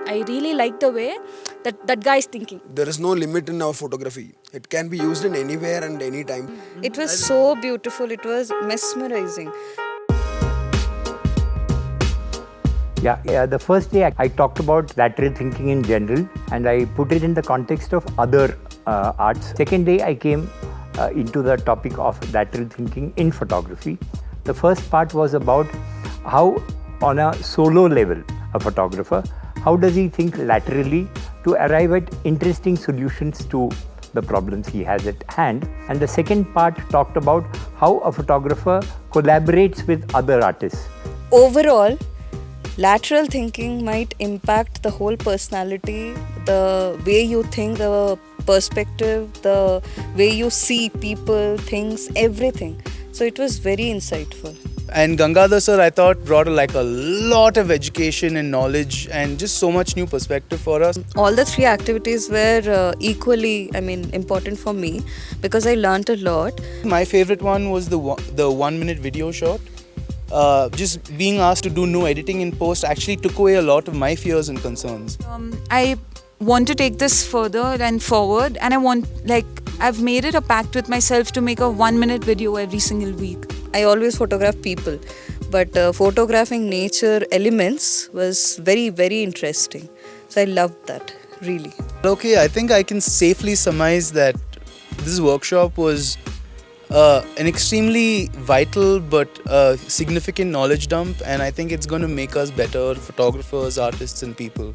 I really like the way that guy is thinking. There is no limit in our photography. It can be used in anywhere and anytime. It was so beautiful. It was mesmerizing. Yeah, the first day I talked about lateral thinking in general, and I put it in the context of other arts. Second day I came into the topic of lateral thinking in photography. The first part was about how, on a solo level, a photographer, how does he think laterally to arrive at interesting solutions to the problems he has at hand. And the second part talked about how a photographer collaborates with other artists. Overall, lateral thinking might impact the whole personality, the way you think, the perspective, the way you see people, things, everything. So it was very insightful. And Gangadhar sir, I thought, brought like a lot of education and knowledge and just so much new perspective for us. All the three activities were equally, important for me because I learnt a lot. My favorite one was the 1 minute video shot. Just being asked to do no editing in post actually took away a lot of my fears and concerns. I want to take this further and forward, and I've made it a pact with myself to make a 1 minute video every single week. I always photograph people, but photographing nature elements was very, very interesting. So I loved that, really. Okay, I think I can safely surmise that this workshop was an extremely vital but significant knowledge dump, and I think it's going to make us better photographers, artists and people.